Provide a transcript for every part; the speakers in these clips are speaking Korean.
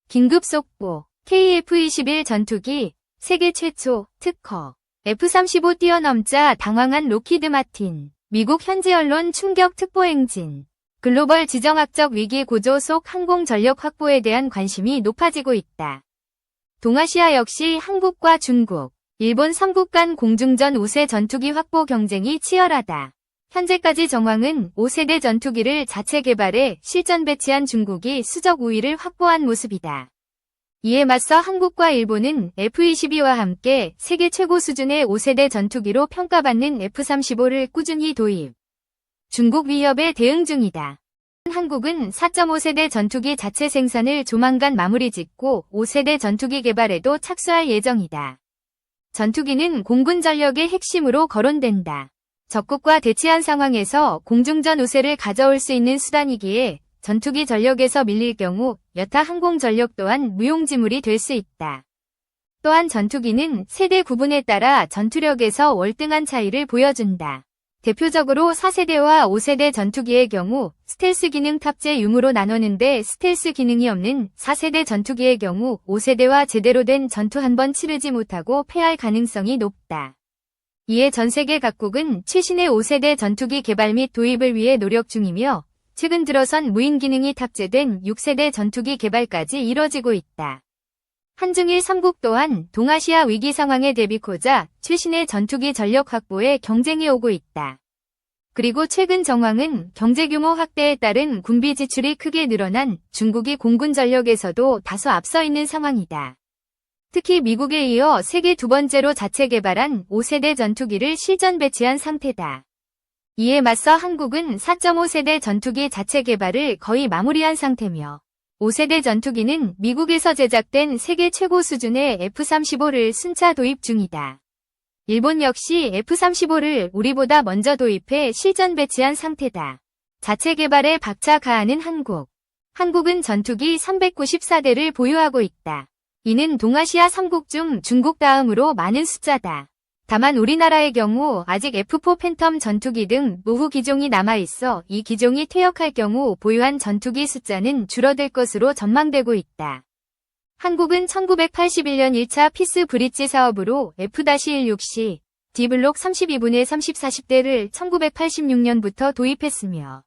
긴급 속보. KF-21 전투기 세계 최초 특허. F-35 뛰어넘자 당황한 록히드 마틴. 미국 현지 언론 충격 특보 행진. 글로벌 지정학적 위기 고조 속 항공 전력 확보에 대한 관심이 높아지고 있다. 동아시아 역시 한국과 중국, 일본 3국 간 공중전 5세 전투기 확보 경쟁이 치열하다. 현재까지 정황은 5세대 전투기를 자체 개발해 실전 배치한 중국이 수적 우위를 확보한 모습이다. 이에 맞서 한국과 일본은 F-22와 함께 세계 최고 수준의 5세대 전투기로 평가받는 F-35를 꾸준히 도입. 중국 위협에 대응 중이다. 한국은 4.5세대 전투기 자체 생산을 조만간 마무리 짓고 5세대 전투기 개발에도 착수할 예정이다. 전투기는 공군 전력의 핵심으로 거론된다. 적국과 대치한 상황에서 공중전 우세를 가져올 수 있는 수단이기에 전투기 전력에서 밀릴 경우 여타 항공 전력 또한 무용지물이 될 수 있다. 또한 전투기는 세대 구분에 따라 전투력에서 월등한 차이를 보여준다. 대표적으로 4세대와 5세대 전투기의 경우 스텔스 기능 탑재 유무로 나누는데 스텔스 기능이 없는 4세대 전투기의 경우 5세대와 제대로 된 전투 한 번 치르지 못하고 패할 가능성이 높다. 이에 전 세계 각국은 최신의 5세대 전투기 개발 및 도입을 위해 노력 중이며 최근 들어선 무인 기능이 탑재된 6세대 전투기 개발까지 이뤄지고 있다. 한중일 3국 또한 동아시아 위기 상황에 대비코자 최신의 전투기 전력 확보에 경쟁해 오고 있다. 그리고 최근 정황은 경제 규모 확대에 따른 군비 지출이 크게 늘어난 중국이 공군 전력에서도 다소 앞서 있는 상황이다. 특히 미국에 이어 세계 두 번째로 자체 개발한 5세대 전투기를 실전 배치한 상태다. 이에 맞서 한국은 4.5세대 전투기 자체 개발을 거의 마무리한 상태며 5세대 전투기는 미국에서 제작된 세계 최고 수준의 F-35를 순차 도입 중이다. 일본 역시 F-35를 우리보다 먼저 도입해 실전 배치한 상태다. 자체 개발에 박차 가하는 한국. 한국은 전투기 394대를 보유하고 있다. 이는 동아시아 3국 중 중국 다음으로 많은 숫자다. 다만 우리나라의 경우 아직 F4 팬텀 전투기 등 노후 기종이 남아있어 이 기종이 퇴역할 경우 보유한 전투기 숫자는 줄어들 것으로 전망되고 있다. 한국은 1981년 1차 피스 브릿지 사업으로 F-16C, D블록 32분의 30, 40대를 1986년부터 도입했으며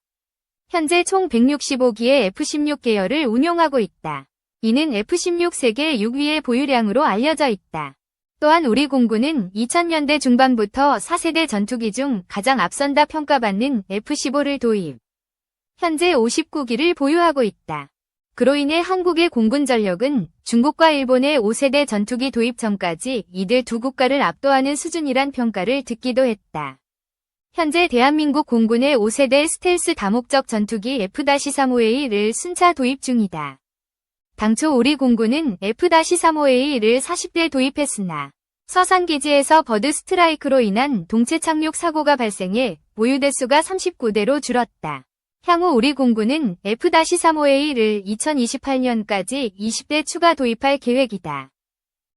현재 총 165기의 F-16 계열을 운용하고 있다. 이는 F-16 세계 6위의 보유량으로 알려져 있다. 또한 우리 공군은 2000년대 중반부터 4세대 전투기 중 가장 앞선다 평가받는 F-15를 도입. 현재 59기를 보유하고 있다. 그로 인해 한국의 공군 전력은 중국과 일본의 5세대 전투기 도입 전까지 이들 두 국가를 압도하는 수준이란 평가를 듣기도 했다. 현재 대한민국 공군의 5세대 스텔스 다목적 전투기 F-35A를 순차 도입 중이다. 당초 우리 공군은 F-35A를 40대 도입했으나 서산기지에서 버드 스트라이크로 인한 동체 착륙 사고가 발생해 보유 대수가 39대로 줄었다. 향후 우리 공군은 F-35A를 2028년까지 20대 추가 도입할 계획이다.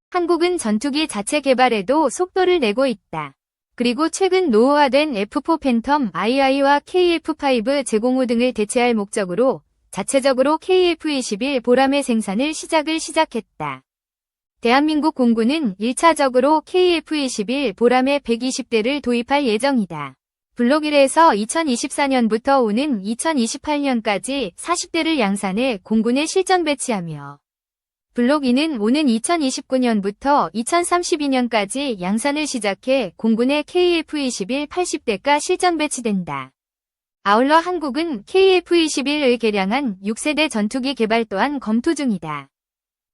한국은 전투기 자체 개발에도 속도를 내고 있다. 그리고 최근 노후화된 F4 팬텀 II와 KF5 제공후 등을 대체할 목적으로 자체적으로 KF-21 보람의 생산을 시작했다. 대한민국 공군은 1차적으로 KF-21 보람의 120대를 도입할 예정이다. 블록 1에서 2024년부터 오는 2028년까지 40대를 양산해 공군에 실전 배치하며 블록 2는 오는 2029년부터 2032년까지 양산을 시작해 공군의 KF-21 80대가 실전 배치된다. 아울러 한국은 KF-21을 개량한 6세대 전투기 개발 또한 검토 중이다.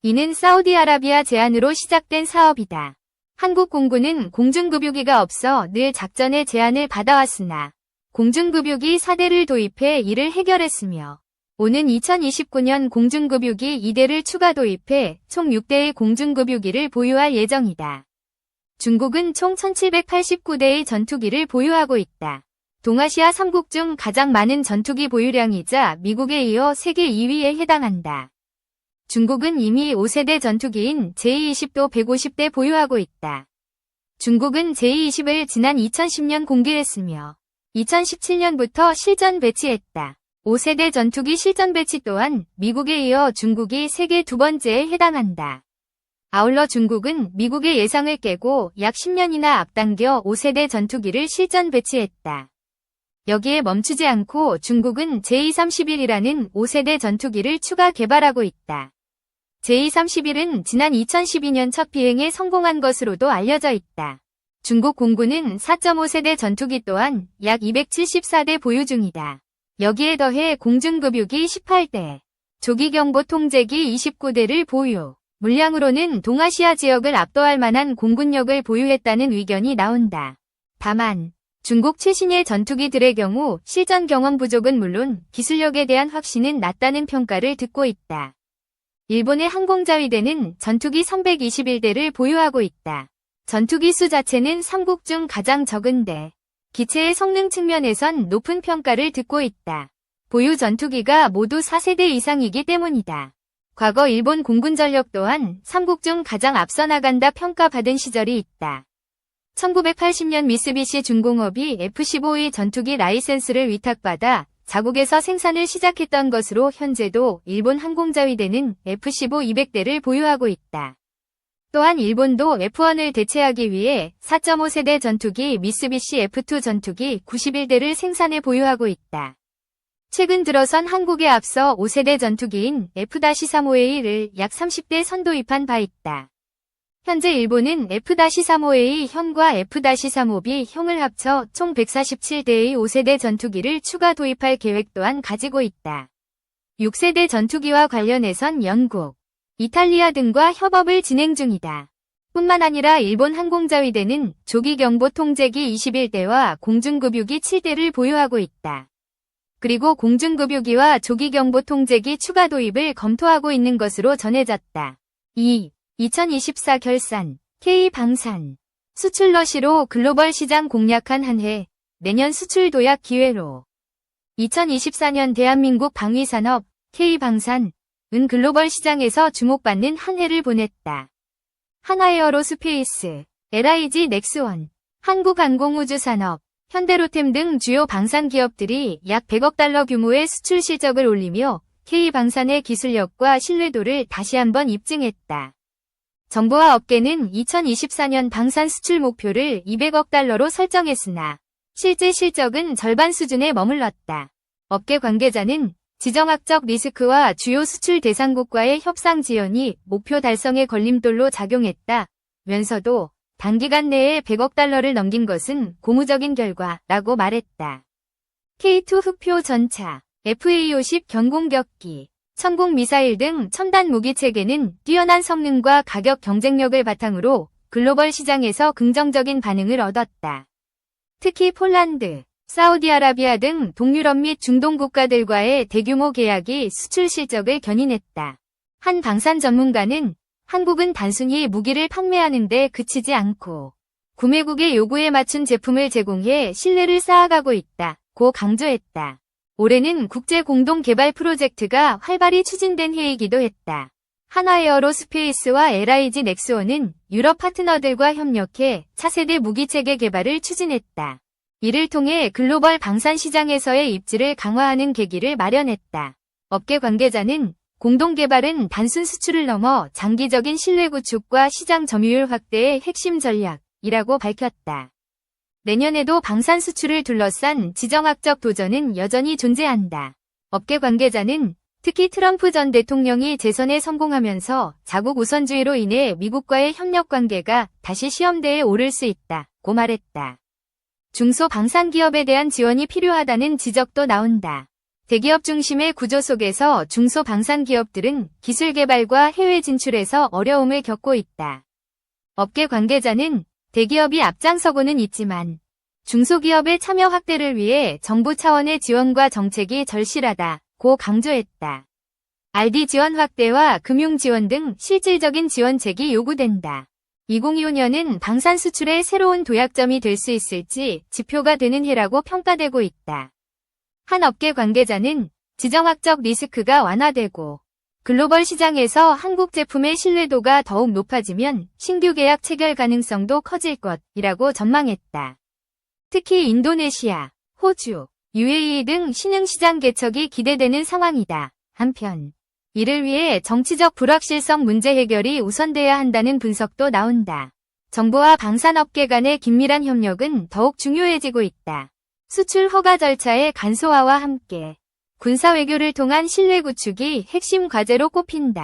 이는 사우디아라비아 제안으로 시작된 사업이다. 한국 공군은 공중급유기가 없어 늘 작전의 제안을 받아왔으나 공중급유기 4대를 도입해 이를 해결했으며 오는 2029년 공중급유기 2대를 추가 도입해 총 6대의 공중급유기를 보유할 예정이다. 중국은 총 1789대의 전투기를 보유하고 있다. 동아시아 3국 중 가장 많은 전투기 보유량이자 미국에 이어 세계 2위에 해당한다. 중국은 이미 5세대 전투기인 J-20도 150대 보유하고 있다. 중국은 J-20을 지난 2010년 공개했으며 2017년부터 실전 배치했다. 5세대 전투기 실전 배치 또한 미국에 이어 중국이 세계 두 번째에 해당한다. 아울러 중국은 미국의 예상을 깨고 약 10년이나 앞당겨 5세대 전투기를 실전 배치했다. 여기에 멈추지 않고 중국은 J-31이라는 5세대 전투기를 추가 개발하고 있다. J-31은 지난 2012년 첫 비행에 성공한 것으로도 알려져 있다. 중국 공군은 4.5세대 전투기 또한 약 274대 보유 중이다. 여기에 더해 공중급유기 18대, 조기경보 통제기 29대를 보유. 물량으로는 동아시아 지역을 압도할 만한 공군력을 보유했다는 의견이 나온다. 다만 중국 최신의 전투기들의 경우 실전 경험 부족은 물론 기술력에 대한 확신은 낮다는 평가를 듣고 있다. 일본의 항공자위대는 전투기 321대를 보유하고 있다. 전투기 수 자체는 3국 중 가장 적은데 기체의 성능 측면에선 높은 평가를 듣고 있다. 보유 전투기가 모두 4세대 이상이기 때문이다. 과거 일본 공군 전력 또한 3국 중 가장 앞서 나간다 평가받은 시절이 있다. 1980년 미쓰비시 중공업이 F-15의 전투기 라이센스를 위탁받아 자국에서 생산을 시작했던 것으로 현재도 일본 항공자위대는 F-15 200대를 보유하고 있다. 또한 일본도 F-1을 대체하기 위해 4.5세대 전투기 미쓰비시 F-2 전투기 91대를 생산해 보유하고 있다. 최근 들어선 한국에 앞서 5세대 전투기인 F-35A를 약 30대 선도입한 바 있다. 현재 일본은 F-35A 형과 F-35B 형을 합쳐 총 147대의 5세대 전투기를 추가 도입할 계획 또한 가지고 있다. 6세대 전투기와 관련해선 영국, 이탈리아 등과 협업을 진행 중이다. 뿐만 아니라 일본 항공자위대는 조기경보 통제기 21대와 공중급유기 7대를 보유하고 있다. 그리고 공중급유기와 조기경보 통제기 추가 도입을 검토하고 있는 것으로 전해졌다. 2024 결산, K방산. 수출 러시로 글로벌 시장 공략한 한 해, 내년 수출 도약 기회로. 2024년 대한민국 방위산업, K방산, 은 글로벌 시장에서 주목받는 한 해를 보냈다. 한화에어로스페이스, LIG 넥스원, 한국항공우주산업, 현대로템 등 주요 방산 기업들이 약 100억 달러 규모의 수출 실적을 올리며 K방산의 기술력과 신뢰도를 다시 한번 입증했다. 정부와 업계는 2024년 방산 수출 목표를 200억 달러로 설정했으나 실제 실적은 절반 수준에 머물렀다. 업계 관계자는 지정학적 리스크와 주요 수출 대상국과의 협상 지연이 목표 달성에 걸림돌로 작용했다면서도 단기간 내에 100억 달러를 넘긴 것은 고무적인 결과라고 말했다. K2 흑표 전차, FA-50 경공격기, 천공 미사일 등 첨단 무기 체계는 뛰어난 성능과 가격 경쟁력을 바탕으로 글로벌 시장에서 긍정적인 반응을 얻었다. 특히 폴란드, 사우디아라비아 등 동유럽 및 중동 국가들과의 대규모 계약이 수출 실적을 견인했다. 한 방산 전문가는 한국은 단순히 무기를 판매하는 데 그치지 않고 구매국의 요구에 맞춘 제품을 제공해 신뢰를 쌓아가고 있다고 강조했다. 올해는 국제 공동 개발 프로젝트가 활발히 추진된 해이기도 했다. 한화에어로스페이스와 LIG 넥스원은 유럽 파트너들과 협력해 차세대 무기체계 개발을 추진했다. 이를 통해 글로벌 방산 시장에서의 입지를 강화하는 계기를 마련했다. 업계 관계자는 공동 개발은 단순 수출을 넘어 장기적인 신뢰 구축과 시장 점유율 확대의 핵심 전략이라고 밝혔다. 내년에도 방산 수출을 둘러싼 지정학적 도전은 여전히 존재한다. 업계 관계자는 특히 트럼프 전 대통령이 재선에 성공하면서 자국 우선주의로 인해 미국과의 협력 관계가 다시 시험대에 오를 수 있다고 말했다. 중소방산기업에 대한 지원이 필요하다는 지적도 나온다. 대기업 중심의 구조 속에서 중소방산기업들은 기술 개발과 해외 진출에서 어려움을 겪고 있다. 업계 관계자는 대기업이 앞장서고는 있지만 중소기업의 참여 확대를 위해 정부 차원의 지원과 정책이 절실하다고 강조했다. RD 지원 확대와 금융 지원 등 실질적인 지원책이 요구된다. 2025년은 방산 수출의 새로운 도약점이 될 수 있을지 지표가 되는 해라고 평가되고 있다. 한 업계 관계자는 지정학적 리스크가 완화되고 글로벌 시장에서 한국 제품의 신뢰도가 더욱 높아지면 신규 계약 체결 가능성도 커질 것이라고 전망했다. 특히 인도네시아, 호주, UAE 등 신흥시장 개척이 기대되는 상황이다. 한편 이를 위해 정치적 불확실성 문제 해결이 우선돼야 한다는 분석도 나온다. 정부와 방산업계 간의 긴밀한 협력은 더욱 중요해지고 있다. 수출 허가 절차의 간소화와 함께 군사 외교를 통한 신뢰 구축이 핵심 과제로 꼽힌다.